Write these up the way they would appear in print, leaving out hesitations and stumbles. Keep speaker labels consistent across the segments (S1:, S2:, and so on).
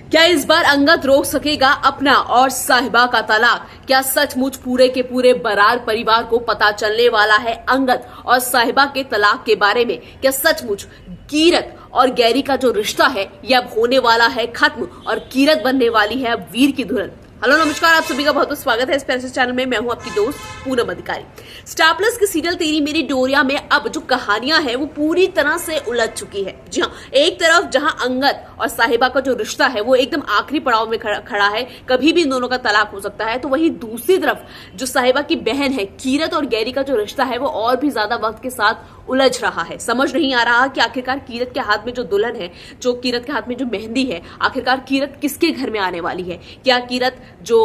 S1: क्या इस बार अंगद रोक सकेगा अपना और साहिबा का तलाक? क्या सचमुच पूरे के पूरे बरार परिवार को पता चलने वाला है अंगद और साहिबा के तलाक के बारे में? क्या सचमुच कीरत और गैरी का जो रिश्ता है यह अब होने वाला है खत्म और कीरत बनने वाली है अब वीर की दुल्हन? हेलो नमस्कार, आप सभी का बहुत बहुत स्वागत है इस पैसे चैनल में। मैं हूं आपकी दोस्त पूनम अधिकारी। स्टार प्लस के सीरियल तेरी मेरी डोरिया में अब जो कहानियां हैं वो पूरी तरह से उलझ चुकी है। जी हाँ, एक तरफ जहां अंगद और साहिबा का जो रिश्ता है वो एकदम आखिरी पड़ाव में खड़ा है, कभी भी इन दोनों का तलाक हो सकता है, तो वहीं दूसरी तरफ जो साहिबा की बहन है कीरत और गैरी का जो रिश्ता है वो और भी ज्यादा वक्त के साथ उलझ रहा है। समझ नहीं आ रहा कि आखिरकार कीरत के हाथ में जो दुल्हन है, जो कीरत के हाथ में जो मेहंदी है, आखिरकार कीरत किसके घर में आने वाली है? क्या कीरत जो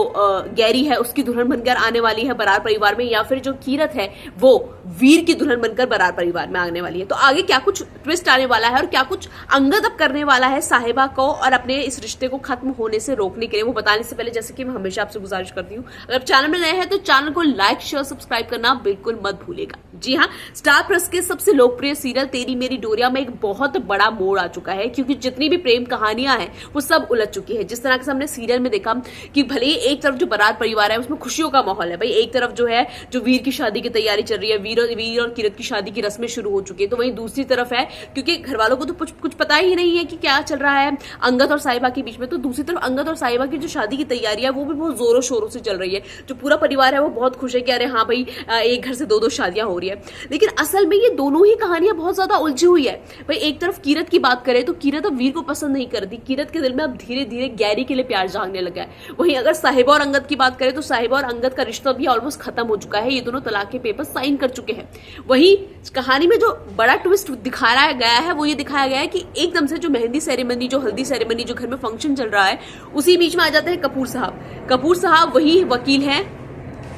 S1: गैरी है उसकी दुल्हन बनकर आने वाली है बरार परिवार में, या फिर जो कीरत है वो वीर की दुल्हन बनकर बरार परिवार में आने वाली है? तो आगे क्या कुछ ट्विस्ट आने वाला है और क्या कुछ अंगद अब करने वाला है साहिबा को और अपने इस रिश्ते को खत्म होने से रोकने के लिए, वो बताने से पहले जैसे कि मैं हमेशा आपसे गुजारिश करती हूँ, अगर चैनल में नए हैं तो चैनल को लाइक शेयर सब्सक्राइब करना बिल्कुल मत भूलेगा। जी हाँ, स्टार प्लस के सबसे लोकप्रिय सीरियल तेरी मेरी डोरिया में एक बहुत बड़ा मोड़ आ चुका है, क्योंकि जितनी भी प्रेम कहानियां हैं वो सब उलझ चुकी है। जिस तरह से हमने सीरियल में देखा कि भले ही एक तरफ जो बारात परिवार है उसमें खुशियों का माहौल है, भाई एक तरफ जो है जो वीर की शादी की तैयारी चल रही है, वीर और कीरत की शादी की रस्में शुरू हो चुकी है, तो वहीं दूसरी तरफ है क्योंकि घर वालों को तो कुछ पता ही नहीं है कि क्या चल रहा है अंगद और साहिबा के बीच में, तो दूसरी तरफ अंगद और साहिबा की जो शादी की तैयारी है वो भी बहुत जोरों शोरों से चल रही है। जो पूरा परिवार है वो बहुत खुश है कि अरे हाँ भाई, एक घर से दो शादियां हो रही है। लेकिन असल में ये दोनों ही कहानियां बहुत ज्यादा उलझी हुई है। भाई एक तरफ कीरत की बात करें तो कीरत अब वीर को पसंद नहीं करती, कीरत के दिल में अब धीरे धीरे गैरी के लिए प्यार जागने लगा है। वहीं अगर साहिबा और अंगद की बात करें तो साहिबा और अंगद का रिश्ता भी ऑलमोस्ट खत्म हो चुका है, ये दोनों तलाक के पेपर साइन कर चुके हैं। वहीं कहानी में जो बड़ा ट्विस्ट दिखाया गया है वो ये दिखाया गया है कि एकदम से जो मेहंदी सेरेमनी, जो हल्दी सेरेमनी, जो घर में फंक्शन चल रहा है, उसी बीच में आ जाते हैं कपूर साहब। कपूर साहब वही वकील हैं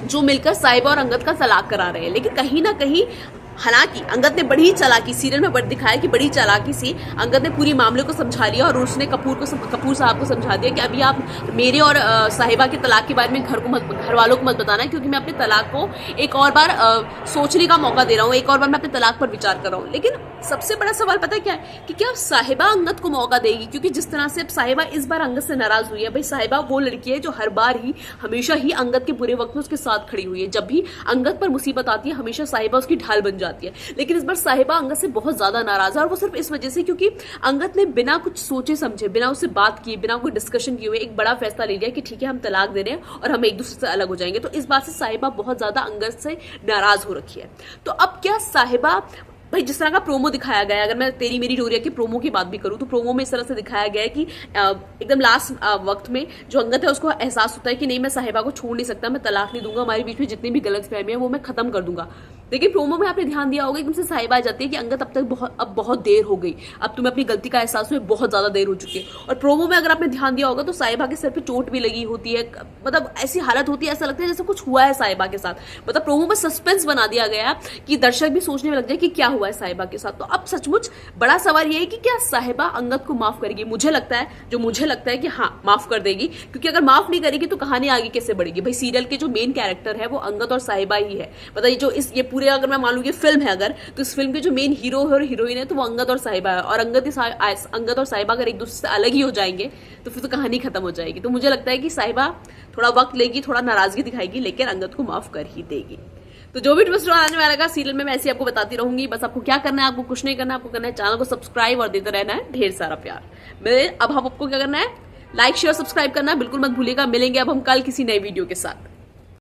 S1: जो मिलकर साहिबा और अंगद का तलाक करा रहे हैं। लेकिन कहीं ना कहीं हालांकि अंगद ने बड़ी चालाकी, सीरियल में दिखाया कि बड़ी चालाकी से अंगद ने पूरी मामले को समझा लिया और उसने कपूर साहब को समझा दिया कि अभी आप मेरे और साहिबा के तलाक के बारे में घर वालों को मत बताना, क्योंकि मैं अपने तलाक को एक और बार सोचने का मौका दे रहा हूँ, एक और बार मैं अपने तलाक पर विचार कर रहा हूँ। लेकिन सबसे बड़ा सवाल पता है क्या है कि क्या साहिबा अंगद को मौका देगी? क्योंकि जिस तरह से अब साहिबा इस बार अंगद से नाराज हुई है, भाई साहिबा वो लड़की है जो हर बार ही हमेशा ही अंगद के बुरे वक्त में उसके साथ खड़ी हुई है। जब भी अंगद पर मुसीबत आती है हमेशा साहिबा उसकी ढाल बन जाती है। लेकिन इस बार साहिबा अंगद से बहुत ज्यादा नाराज है, और वो सिर्फ इस वजह से क्योंकि अंगद ने बिना कुछ सोचे समझे, बिना उससे बात किए, बिना कोई डिस्कशन किए हुए एक बड़ा फैसला ले लिया कि ठीक है हम तलाक दे रहे हैं और हम एक दूसरे से अलग हो जाएंगे। तो इस बात से साहिबा बहुत ज्यादा अंगद से नाराज हो रखी है। तो अब क्या साहिबा, भाई जिस तरह का प्रोमो दिखाया गया है, अगर मैं तेरी मेरी डोरिया के प्रोमो की बात भी करूं तो प्रोमो में इस तरह से दिखाया गया है कि एकदम लास्ट वक्त में जो अंगद है उसको एहसास होता है कि नहीं मैं साहिबा को छोड़ नहीं सकता, मैं तलाक नहीं दूंगा, हमारे बीच में जितनी भी गलतफहमी है वो मैं खत्म कर दूंगा। लेकिन प्रोमो में आपने ध्यान दिया होगा एकदम से साहिबा आ जाती है कि अंगद अब बहुत देर हो गई, अब तुम्हें अपनी गलती का एहसास हुए, बहुत ज्यादा देर हो चुकी है। और प्रोमो में अगर आपने ध्यान दिया होगा तो साहिबा के सर पे चोट भी लगी होती है, मतलब ऐसी हालत होती है, ऐसा लगता है जैसे कुछ हुआ है साहिबा के साथ। मतलब प्रोमो में सस्पेंस बना दिया गया है कि दर्शक भी सोचने में लग जाए कि क्या हुआ है साहिबा के साथ। तो अब सचमुच बड़ा सवाल यह है कि क्या साहिबा अंगद को माफ करेगी? मुझे लगता है कि हाँ माफ कर देगी, क्योंकि अगर माफ नहीं करेगी तो कहानी आगे कैसे बढ़ेगी? भाई सीरियल के जो मेन कैरेक्टर है वो अंगद और साहिबा ही है। बताइए, जो ये पूरे, अगर मैं मान लूँ ये फिल्म है अगर, तो इस फिल्म के जो मेन हीरो है और हीरोइन है तो वो अंगद और साहिबा है, और अंगद और साहिबा अगर एक दूसरे से अलग ही हो जाएंगे तो फिर तो कहानी खत्म हो जाएगी। तो मुझे लगता है कि साहिबा थोड़ा वक्त लेगी, थोड़ा नाराजगी दिखाएगी, लेकिन अंगद को माफ कर ही देगी। तो जो भी ट्विस्ट आने वाला है सीरियल में मैं ऐसे आपको बताती रहूंगी। बस आपको क्या करना है, आपको कुछ नहीं करना, आपको करना है चैनल को सब्सक्राइब और देते रहना है ढेर सारा प्यार। अब आपको क्या करना है, लाइक शेयर सब्सक्राइब करना बिल्कुल मत भूलिएगा। मिलेंगे अब हम कल किसी नई वीडियो के साथ।